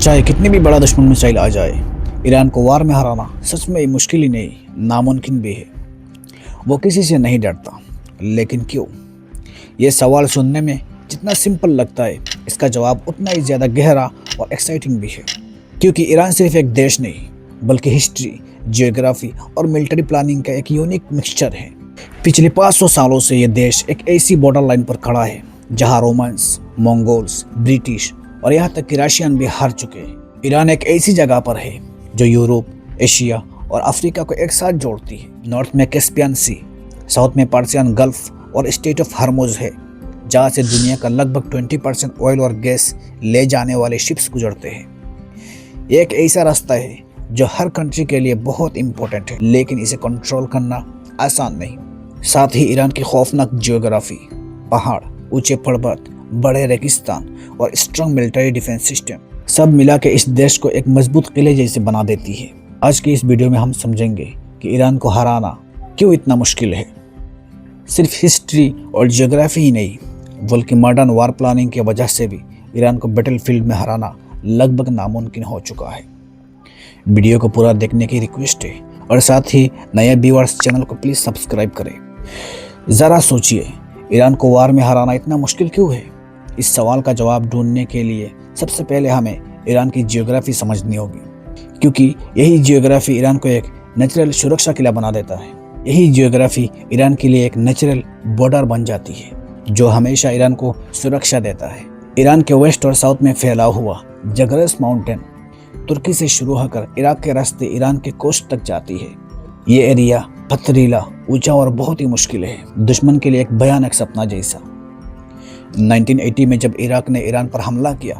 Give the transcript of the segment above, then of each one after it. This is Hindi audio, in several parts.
चाहे कितनी भी बड़ा दुश्मन मिसाइल आ जाए, ईरान को वार में हराना सच में मुश्किल ही नहीं, नामुमकिन भी है। वो किसी से नहीं डरता, लेकिन क्यों? ये सवाल सुनने में जितना सिंपल लगता है, इसका जवाब उतना ही ज़्यादा गहरा और एक्साइटिंग भी है। क्योंकि ईरान सिर्फ एक देश नहीं, बल्कि हिस्ट्री, जियोग्राफी और मिलिट्री प्लानिंग का एक यूनिक मिक्सचर है। पिछले 500 सालों से ये देश एक ऐसी बॉर्डर लाइन पर खड़ा है जहाँ रोमन्स, मंगोल्स, ब्रिटिश और यहाँ तक कि रशियन भी हार चुके हैं। ईरान एक ऐसी जगह पर है जो यूरोप, एशिया और अफ्रीका को एक साथ जोड़ती है। नॉर्थ में कैस्पियन सी, साउथ में पर्सियन गल्फ और स्टेट ऑफ हॉर्मुज़ है, जहाँ से दुनिया का लगभग 20% ऑयल और गैस ले जाने वाले शिप्स गुजरते हैं। ये एक ऐसा रास्ता है जो हर कंट्री के लिए बहुत इंपॉर्टेंट है, लेकिन इसे कंट्रोल करना आसान नहीं। साथ ही ईरान की खौफनाक जियोग्राफी, पहाड़, ऊंचे पर्वत, बड़े रेगिस्तान और स्ट्रॉन्ग मिलिट्री डिफेंस सिस्टम सब मिला के इस देश को एक मजबूत किले जैसे बना देती है। आज की इस वीडियो में हम समझेंगे कि ईरान को हराना क्यों इतना मुश्किल है। सिर्फ हिस्ट्री और जियोग्राफी ही नहीं, बल्कि मॉडर्न वार प्लानिंग की वजह से भी ईरान को बैटलफील्ड में हराना लगभग नामुमकिन हो चुका है। वीडियो को पूरा देखने की रिक्वेस्ट है और साथ ही नए व्यूअर्स चैनल को प्लीज़ सब्सक्राइब करें। ज़रा सोचिए, ईरान को वार में हराना इतना मुश्किल क्यों है? इस सवाल का जवाब ढूंढने के लिए सबसे पहले हमें ईरान की जियोग्राफी समझनी होगी, क्योंकि यही जियोग्राफी ईरान को एक नेचुरल सुरक्षा किला बना देता है। यही जियोग्राफी ईरान के लिए एक नेचुरल बॉर्डर बन जाती है, जो हमेशा ईरान को सुरक्षा देता है। ईरान के वेस्ट और साउथ में फैला हुआ जगरस माउंटेन तुर्की से शुरू होकर इराक के रास्ते ईरान के कोस्ट तक जाती है। ये एरिया पथरीला, ऊंचा और बहुत ही मुश्किल है, दुश्मन के लिए एक भयानक सपना जैसा। 1980 में जब इराक ने ईरान पर हमला किया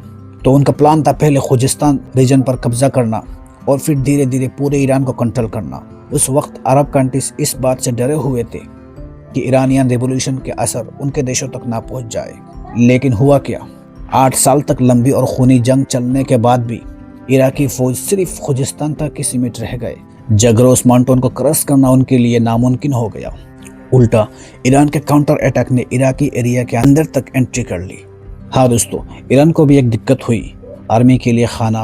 तो उनका प्लान था पहले खुजिस्तान रीजन पर कब्जा करना और फिर धीरे धीरे पूरे ईरान को कंट्रोल करना। उस वक्त अरब कंट्रीज इस बात से डरे हुए थे कि ईरानियन रेवोल्यूशन के असर उनके देशों तक ना पहुंच जाए। लेकिन हुआ क्या? 8 साल तक लंबी और खूनी जंग चलने के बाद भी इराकी फौज सिर्फ खुजिस्तान तक ही सीमित रह गए। जगरोस माउंटेन को क्रॉस करना उनके लिए नामुमकिन हो गया। उल्टा ईरान के काउंटर अटैक ने इराकी एरिया के अंदर तक एंट्री कर ली। हाँ दोस्तों, ईरान को भी एक दिक्कत हुई। आर्मी के लिए खाना,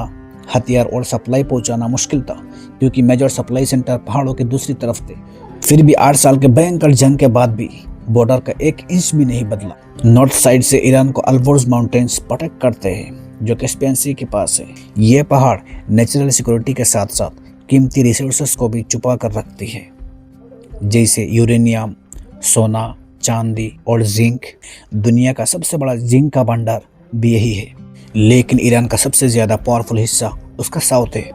हथियार और सप्लाई पहुंचाना मुश्किल था, क्योंकि मेजर सप्लाई सेंटर पहाड़ों की दूसरी तरफ थे। फिर भी 8 साल के भयंकर जंग के बाद भी बॉर्डर का 1 इंच भी नहीं बदला। नॉर्थ साइड से ईरान को अल्बोर्ज माउंटेन्स प्रोटेक्ट करते हैं, जो कैस्पियन सी के पास है। ये पहाड़ नेचुरल सिक्योरिटी के साथ साथ कीमती रिसोर्सेस को भी छुपा कर रखती है, जैसे यूरेनियम, सोना, चांदी और जिंक। दुनिया का सबसे बड़ा जिंक का भंडार भी यही है। लेकिन ईरान का सबसे ज़्यादा पावरफुल हिस्सा उसका साउथ है।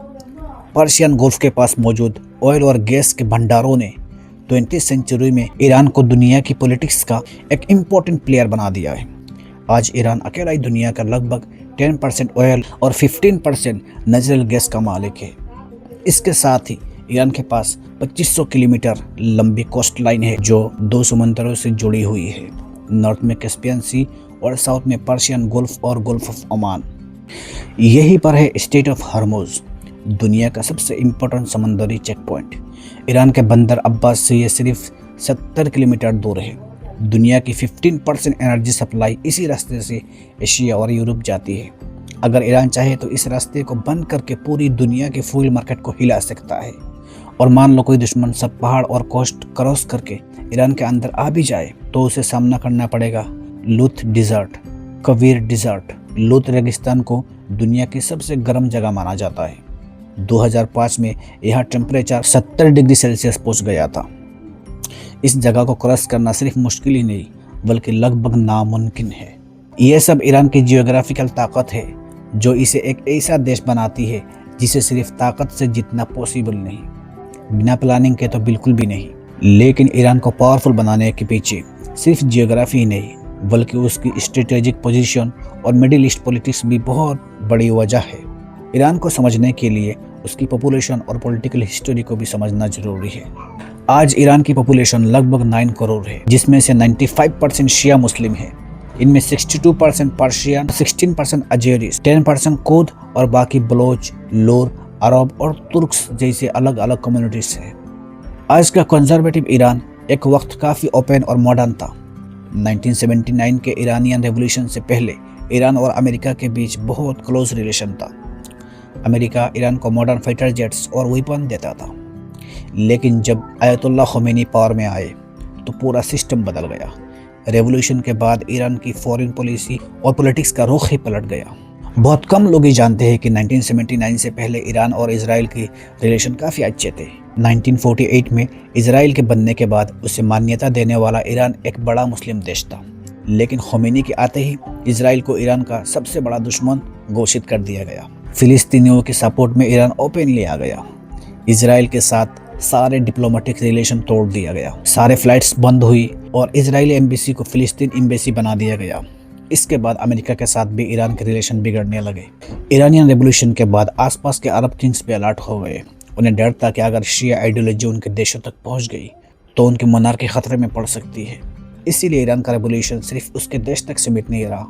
पर्शियन गल्फ के पास मौजूद ऑयल और गैस के भंडारों ने 20वीं सेंचुरी में ईरान को दुनिया की पॉलिटिक्स का एक इम्पोर्टेंट प्लेयर बना दिया है। आज ईरान अकेला ही दुनिया का लगभग 10% ऑयल और 15% नेचुरल गैस का मालिक है। इसके साथ ही ईरान के पास 2500 किलोमीटर लंबी कोस्ट लाइन है, जो 2 समंदरों से जुड़ी हुई है। नॉर्थ में कैस्पियन सी और साउथ में पर्शियन गल्फ और गल्फ ऑफ ओमान। यहीं पर है स्टेट ऑफ हॉर्मुज़, दुनिया का सबसे इम्पोर्टेंट समंदरी चेक पॉइंट। ईरान के बंदर अब्बास से ये सिर्फ 70 किलोमीटर दूर है। दुनिया की 15% एनर्जी सप्लाई इसी रास्ते से एशिया और यूरोप जाती है। अगर ईरान चाहे तो इस रास्ते को बंद करके पूरी दुनिया के फ्यूल मार्केट को हिला सकता है। और मान लो कोई दुश्मन सब पहाड़ और कोस्ट क्रॉस करके ईरान के अंदर आ भी जाए तो उसे सामना करना पड़ेगा लूथ डिज़र्ट, कवीर डिज़र्ट। लूथ रेगिस्तान को दुनिया की सबसे गर्म जगह माना जाता है। 2005 में यहाँ टेम्परेचर 70 डिग्री सेल्सियस पहुँच गया था। इस जगह को क्रॉस करना सिर्फ मुश्किल ही नहीं, बल्कि लगभग नामुमकिन है। यह सब ईरान की जियोग्राफिकल ताकत है, जो इसे एक ऐसा देश बनाती है जिसे सिर्फ ताकत से जीतना पॉसिबल नहीं, बिना प्लानिंग के तो बिल्कुल भी नहीं। लेकिन ईरान को पावरफुल बनाने के पीछे सिर्फ जियोग्राफी ही नहीं, बल्कि उसकी स्ट्रेटेजिक पोजीशन और मिडिल ईस्ट पॉलिटिक्स भी बहुत बड़ी वजह है। ईरान को समझने के लिए उसकी पॉपुलेशन और पॉलिटिकल हिस्ट्री को भी समझना जरूरी है। आज ईरान की पॉपुलेशन लगभग 9 करोड़ है, जिसमें से 95% शिया मुस्लिम है। इनमें 62% पर्शियन, 16% अजेरिस, 10% कुर्द और बाकी बलोच, लोर, अरब और तुर्क्स जैसे अलग अलग कम्युनिटीज हैं। आज का कंजर्वेटिव ईरान एक वक्त काफ़ी ओपन और मॉडर्न था। 1979 के ईरानियन रेवोल्यूशन से पहले ईरान और अमेरिका के बीच बहुत क्लोज रिलेशन था। अमेरिका ईरान को मॉडर्न फाइटर जेट्स और वेपन देता था। लेकिन जब आयतुल्लाह ख़ोमेनी पावर में आए तो पूरा सिस्टम बदल गया। रेवोल्यूशन के बाद ईरान की फॉरेन पॉलिसी और पॉलिटिक्स का रुख ही पलट गया। बहुत कम लोग ही जानते हैं कि 1979 से पहले ईरान और इजराइल के रिलेशन काफ़ी अच्छे थे। 1948 में इजराइल के बनने के बाद उसे मान्यता देने वाला ईरान एक बड़ा मुस्लिम देश था। लेकिन ख़ोमेनी के आते ही इजराइल को ईरान का सबसे बड़ा दुश्मन घोषित कर दिया गया। फिलिस्तीनियों के सपोर्ट में ईरान ओपनली आ गया। इजराइल के साथ सारे डिप्लोमेटिक रिलेशन तोड़ दिया गया। सारे फ्लाइट्स बंद हुई और इजरायली एम्बेसी को फिलिस्तीन एम्बेसी बना दिया गया। इसके बाद अमेरिका के साथ भी ईरान के रिलेशन बिगड़ने लगे। ईरानियन रेवोल्यूशन के बाद आसपास के अरब किंग्स भी अलर्ट हो गए। उन्हें डर था कि अगर शिया आइडियोलॉजी उनके देशों तक पहुंच गई तो उनकी मोनार्की खतरे में पड़ सकती है। इसीलिए ईरान का रेवोल्यूशन सिर्फ उसके देश तक सीमित नहीं रहा,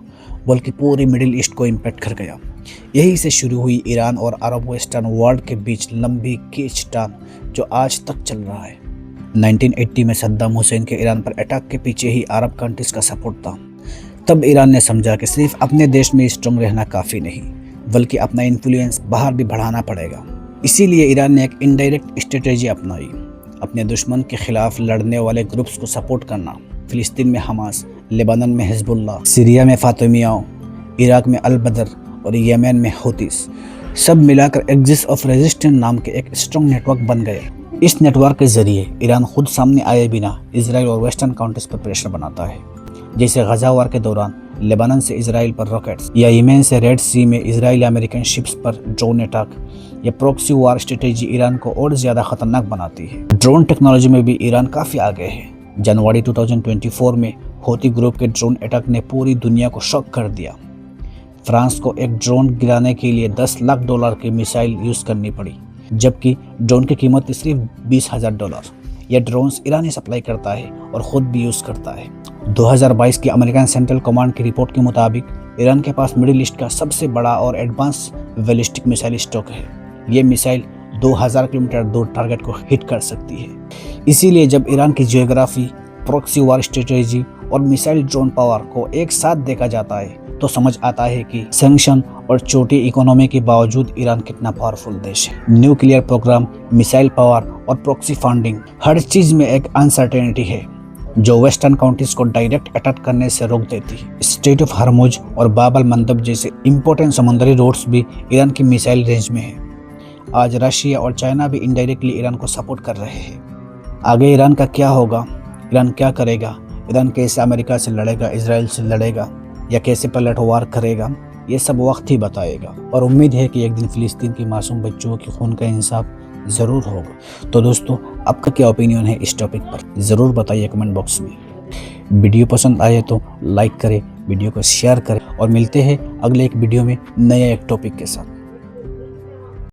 बल्कि पूरी मिडिल ईस्ट को इम्पैक्ट कर गया। यही से शुरू हुई ईरान और अरब वेस्टर्न वर्ल्ड के बीच लंबी खींचतान जो आज तक चल रहा है। 1980 में सद्दाम हुसैन के ईरान पर अटैक के पीछे ही अरब कंट्रीज का सपोर्ट था। तब ईरान ने समझा कि सिर्फ अपने देश में स्ट्रांग रहना काफ़ी नहीं, बल्कि अपना इन्फ्लुएंस बाहर भी बढ़ाना पड़ेगा। इसीलिए ईरान ने एक इनडायरेक्ट स्ट्रेटेजी अपनाई, अपने दुश्मन के खिलाफ लड़ने वाले ग्रुप्स को सपोर्ट करना। फिलिस्तीन में हमास, लेबनान में हिजबुल्लाह, सीरिया में फातिमियाओं, इराक में अल बदर और यमन में हूतीस, सब मिलाकर एक्सिस ऑफ रेजिस्टेंस नाम के एक स्ट्रॉन्ग नेटवर्क बन गए। इस नेटवर्क के जरिए ईरान खुद सामने आए बिना इजराइल और वेस्टर्न कंट्रीज पर प्रेशर बनाता है। जैसे गजा वार के दौरान लेबनान से इजराइल पर रॉकेट्स, या यमन से रेड सी में इजराइली अमेरिकन शिप्स पर ड्रोन अटैक। या प्रॉक्सी वार स्ट्रेटेजी ईरान को और ज़्यादा खतरनाक बनाती है। ड्रोन टेक्नोलॉजी में भी ईरान काफ़ी आगे है। जनवरी 2024 में हूती ग्रुप के ड्रोन अटैक ने पूरी दुनिया को शॉक कर दिया। फ्रांस को एक ड्रोन गिराने के लिए $10 लाख की मिसाइल यूज़ करनी पड़ी, जबकि ड्रोन की कीमत सिर्फ $20,000। यह ड्रोन्स ईरान ही सप्लाई करता है और ख़ुद भी यूज़ करता है। 2022 की अमेरिकन सेंट्रल कमांड की रिपोर्ट के मुताबिक ईरान के पास मिडिल ईस्ट का सबसे बड़ा और एडवांस बैलिस्टिक मिसाइल स्टॉक है। ये मिसाइल 2000 किलोमीटर दूर टारगेट को हिट कर सकती है। इसीलिए जब ईरान की जियोग्राफी, प्रॉक्सी वार स्ट्रेटेजी और मिसाइल ड्रोन पावर को एक साथ देखा जाता है तो समझ आता है कि सैंक्शन और छोटी इकोनॉमी के बावजूद ईरान कितना पावरफुल देश है। न्यूक्लियर प्रोग्राम, मिसाइल पावर और प्रॉक्सी फंडिंग, हर चीज़ में एक अनसर्टेनिटी है जो वेस्टर्न कंट्रीज को डायरेक्ट अटैक करने से रोक देती है। स्ट्रेट ऑफ हॉर्मुज और बाब अल मंदब जैसे इंपॉर्टेंट समुद्री रूट्स भी ईरान की मिसाइल रेंज में है। आज रशिया और चाइना भी इनडायरेक्टली ईरान को सपोर्ट कर रहे हैं। आगे ईरान का क्या होगा, ईरान क्या करेगा, ईरान कैसे अमेरिका से लड़ेगा, इजराइल से लड़ेगा या कैसे पलटवार करेगा, ये सब वक्त ही बताएगा। और उम्मीद है कि एक दिन फिलिस्तीन की मासूम बच्चों के खून का इंसाफ ज़रूर होगा। तो दोस्तों, आपका क्या ओपिनियन है इस टॉपिक पर, ज़रूर बताइए कमेंट बॉक्स में। वीडियो पसंद आए तो लाइक करें, वीडियो को शेयर करें और मिलते हैं अगले एक वीडियो में नए एक टॉपिक के साथ।